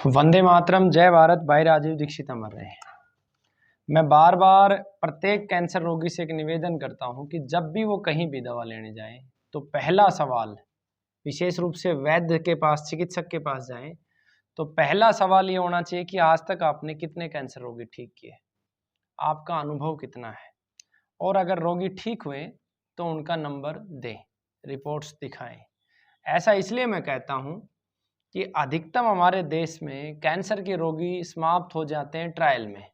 वंदे मातरम, जय भारत। भाई राजीव दीक्षित अमर रहे। मैं बार बार प्रत्येक कैंसर रोगी से एक निवेदन करता हूं कि जब भी वो कहीं भी दवा लेने जाएं तो पहला सवाल, विशेष रूप से वैद्य के पास, चिकित्सक के पास जाएं तो पहला सवाल ये होना चाहिए कि आज तक आपने कितने कैंसर रोगी ठीक किए, आपका अनुभव कितना है, और अगर रोगी ठीक हुए तो उनका नंबर दें, रिपोर्ट्स दिखाएं। ऐसा इसलिए मैं कहता हूं कि अधिकतम हमारे देश में कैंसर के रोगी समाप्त हो जाते हैं ट्रायल में।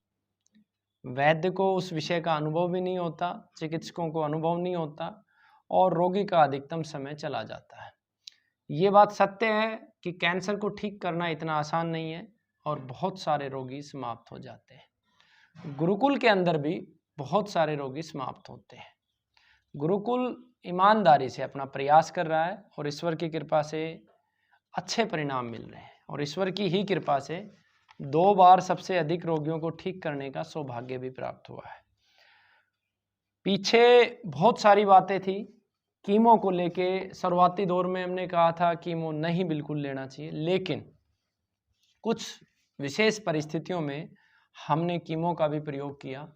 वैद्य को उस विषय का अनुभव भी नहीं होता, चिकित्सकों को अनुभव नहीं होता और रोगी का अधिकतम समय चला जाता है। ये बात सत्य है कि कैंसर को ठीक करना इतना आसान नहीं है और बहुत सारे रोगी समाप्त हो जाते हैं। गुरुकुल के अंदर भी बहुत सारे रोगी समाप्त होते हैं। गुरुकुल ईमानदारी से अपना प्रयास कर रहा है और ईश्वर की कृपा से अच्छे परिणाम मिल रहे हैं और ईश्वर की ही कृपा से 2 बार सबसे अधिक रोगियों को ठीक करने का सौभाग्य भी प्राप्त हुआ है। पीछे बहुत सारी बातें थी कीमो को लेके। शुरुआती दौर में हमने कहा था कीमो नहीं बिल्कुल लेना चाहिए, लेकिन कुछ विशेष परिस्थितियों में हमने कीमो का भी प्रयोग किया,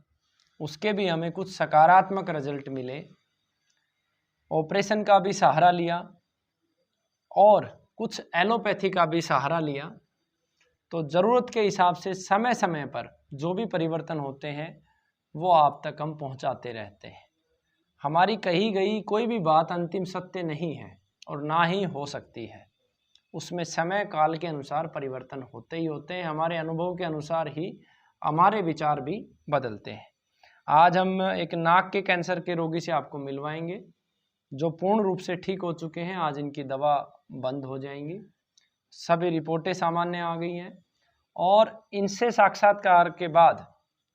उसके भी हमें कुछ सकारात्मक रिजल्ट मिले। ऑपरेशन का भी सहारा लिया और कुछ एलोपैथी का भी सहारा लिया। तो ज़रूरत के हिसाब से समय समय पर जो भी परिवर्तन होते हैं वो आप तक हम पहुंचाते रहते हैं। हमारी कही गई कोई भी बात अंतिम सत्य नहीं है और ना ही हो सकती है। उसमें समय काल के अनुसार परिवर्तन होते ही होते हैं। हमारे अनुभव के अनुसार ही हमारे विचार भी बदलते हैं। आज हम एक नाक के कैंसर के रोगी से आपको मिलवाएंगे जो पूर्ण रूप से ठीक हो चुके हैं। आज इनकी दवा बंद हो जाएंगी, सभी रिपोर्टें सामान्य आ गई हैं और इनसे साक्षात्कार के बाद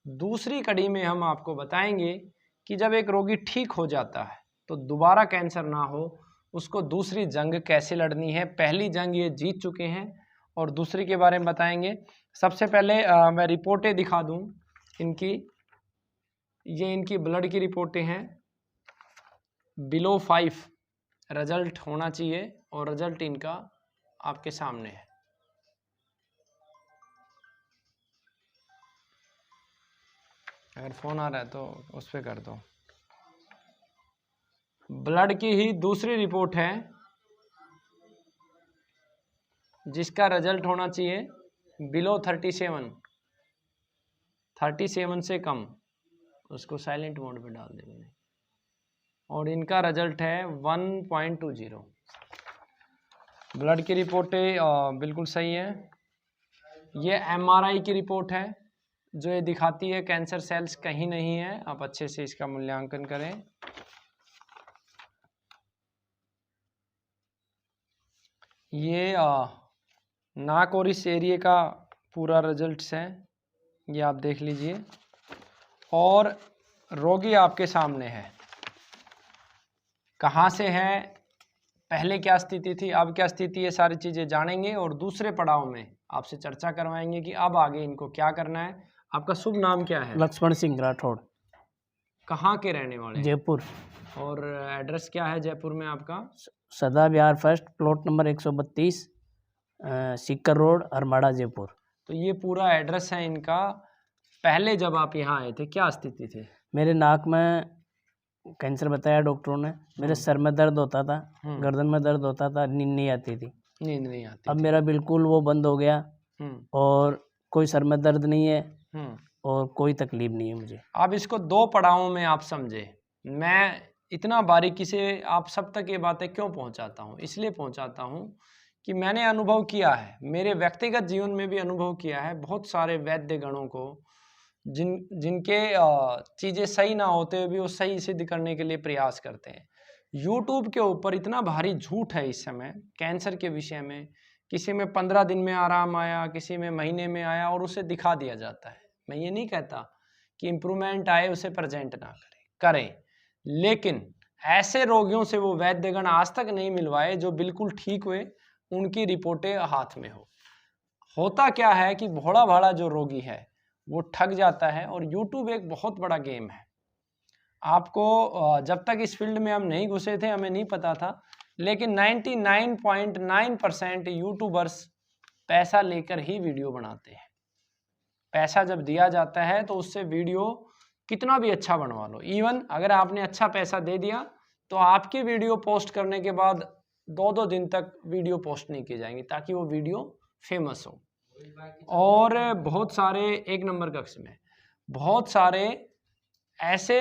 दूसरी कड़ी में हम आपको बताएंगे कि जब एक रोगी ठीक हो जाता है तो दोबारा कैंसर ना हो, उसको दूसरी जंग कैसे लड़नी है। पहली जंग ये जीत चुके हैं और दूसरी के बारे में बताएंगे। सबसे पहले मैं रिपोर्टें दिखा दूं इनकी। ये इनकी ब्लड की रिपोर्टें हैं। बिलो 5 रिजल्ट होना चाहिए और रिजल्ट इनका आपके सामने है। अगर फोन आ रहा है तो उस पर कर दो। ब्लड की ही दूसरी रिपोर्ट है जिसका रिजल्ट होना चाहिए बिलो 37 से कम। उसको साइलेंट मोड पे डाल दे मैंने। और इनका रिजल्ट है 1.20। ब्लड की रिपोर्टें बिल्कुल सही है। ये MRI की रिपोर्ट है जो ये दिखाती है कैंसर सेल्स कहीं नहीं है। आप अच्छे से इसका मूल्यांकन करें। ये नाक और इस एरिया का पूरा रिजल्ट्स है, ये आप देख लीजिए। और रोगी आपके सामने है, कहाँ से है, पहले क्या स्थिति थी, अब क्या स्थिति है, सारी चीज़ें जानेंगे और दूसरे पड़ाव में आपसे चर्चा करवाएंगे कि अब आगे इनको क्या करना है। आपका शुभ नाम क्या है? लक्ष्मण सिंह राठौड़। कहाँ के रहने वाले? जयपुर। और एड्रेस क्या है जयपुर में आपका? Sada Vihar first, plot number 132, Sikar road, Armada, Jaipur. तो ये पूरा एड्रेस है इनका। पहले जब आप यहाँ आए थे क्या स्थिति थी? मेरे नाक में कैंसर बताया डॉक्टरों ने। मेरे सर में दर्द होता था, गर्दन में दर्द होता था, नींद नहीं आती थी। नींद नहीं आती अब थी। मेरा बिल्कुल वो बंद हो गया और कोई सर में दर्द नहीं है और कोई तकलीफ नहीं है मुझे। अब इसको 2 पड़ावों में आप समझे। मैं इतना बारीकी से आप सब तक ये बातें क्यों पहुंचाता हूं? इसलिए पहुंचाता हूं कि मैंने अनुभव किया है, मेरे व्यक्तिगत जीवन में भी अनुभव किया है। बहुत सारे वैद्य गणों को जिनके चीज़ें सही ना होते हुए भी वो सही सिद्ध करने के लिए प्रयास करते हैं। यूट्यूब के ऊपर इतना भारी झूठ है इस समय कैंसर के विषय में। किसी में 15 दिन में आराम आया, किसी में महीने में आया और उसे दिखा दिया जाता है। मैं ये नहीं कहता कि इम्प्रूवमेंट आए उसे प्रेजेंट ना करें, लेकिन ऐसे रोगियों से वो वैद्यगण आज तक नहीं मिलवाए जो बिल्कुल ठीक हुए, उनकी रिपोर्टें हाथ में होता क्या है कि भोला भाला जो रोगी है वो ठग जाता है। और यूट्यूब एक बहुत बड़ा गेम है। आपको जब तक इस फील्ड में हम नहीं घुसे थे हमें नहीं पता था, लेकिन 99.9% यूट्यूबर्स पैसा लेकर ही वीडियो बनाते हैं। पैसा जब दिया जाता है तो उससे वीडियो कितना भी अच्छा बनवा लो, इवन अगर आपने अच्छा पैसा दे दिया तो आपकी वीडियो पोस्ट करने के बाद 2-2 दिन तक वीडियो पोस्ट नहीं की जाएंगी, ताकि वो वीडियो फेमस हो। और बहुत सारे, एक नंबर कक्ष में बहुत सारे ऐसे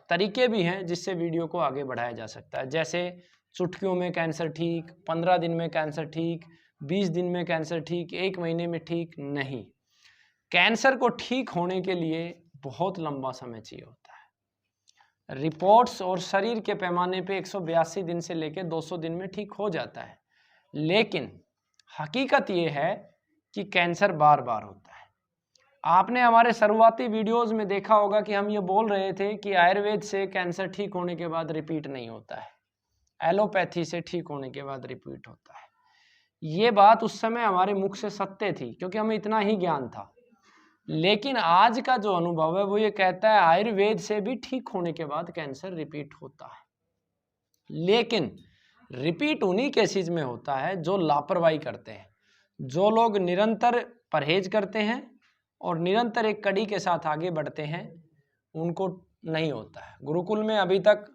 तरीके भी हैं जिससे वीडियो को आगे बढ़ाया जा सकता है, जैसे चुटकियों में कैंसर ठीक, 15 दिन में कैंसर ठीक, 20 दिन में कैंसर ठीक, 1 महीने में ठीक नहीं। कैंसर को ठीक होने के लिए बहुत लंबा समय चाहिए होता है। रिपोर्ट्स और शरीर के पैमाने पे 182 दिन से लेकर 200 दिन में ठीक हो जाता है, लेकिन हकीकत ये है कि कैंसर बार बार होता है। आपने हमारे शुरुआती वीडियोस में देखा होगा कि हम ये बोल रहे थे कि आयुर्वेद से कैंसर ठीक होने के बाद रिपीट नहीं होता है, एलोपैथी से ठीक होने के बाद रिपीट होता है। ये बात उस समय हमारे मुख से सत्य थी, क्योंकि हमें इतना ही ज्ञान था। लेकिन आज का जो अनुभव है वो ये कहता है आयुर्वेद से भी ठीक होने के बाद कैंसर रिपीट होता है। लेकिन रिपीट उन्हीं केसेस में होता है जो लापरवाही करते हैं। जो लोग निरंतर परहेज करते हैं और निरंतर एक कड़ी के साथ आगे बढ़ते हैं, उनको नहीं होता है। गुरुकुल में अभी तक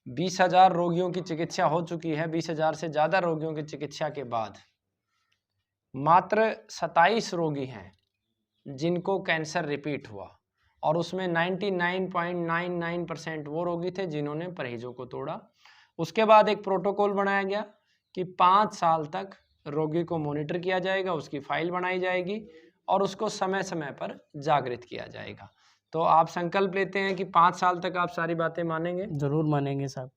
20,000 रोगियों की चिकित्सा हो चुकी है। 20,000 से ज़्यादा रोगियों की चिकित्सा के बाद मात्र 27 रोगी हैं जिनको कैंसर रिपीट हुआ, और उसमें 99.99% वो रोगी थे जिन्होंने परहेजों को तोड़ा। उसके बाद एक प्रोटोकॉल बनाया गया कि 5 साल तक रोगी को मॉनिटर किया जाएगा, उसकी फाइल बनाई जाएगी और उसको समय समय पर जागृत किया जाएगा। तो आप संकल्प लेते हैं कि 5 साल तक आप सारी बातें मानेंगे? जरूर मानेंगे साहब।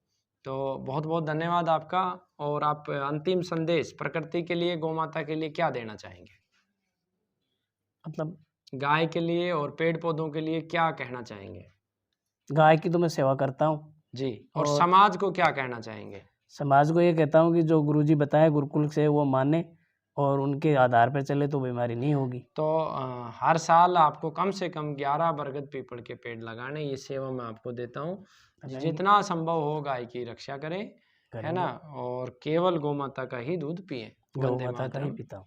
तो बहुत बहुत धन्यवाद आपका। और आप अंतिम संदेश प्रकृति के लिए, गौ माता के लिए क्या देना चाहेंगे? मतलब गाय के लिए और पेड़ पौधों के लिए क्या कहना चाहेंगे? गाय की तो मैं सेवा करता हूँ जी। और समाज को क्या कहना चाहेंगे? समाज को ये कहता हूँ कि जो गुरुजी बताए गुरुकुल से वो माने और उनके आधार पर चले तो बीमारी नहीं होगी। तो हर साल आपको कम से कम 11 बरगद पीपल के पेड़ लगाने, ये सेवा मैं आपको देता हूँ। जितना संभव हो गाय की रक्षा करें, है ना, और केवल गौ माता का ही दूध पिए। गौ माता का ही पीता हूँ।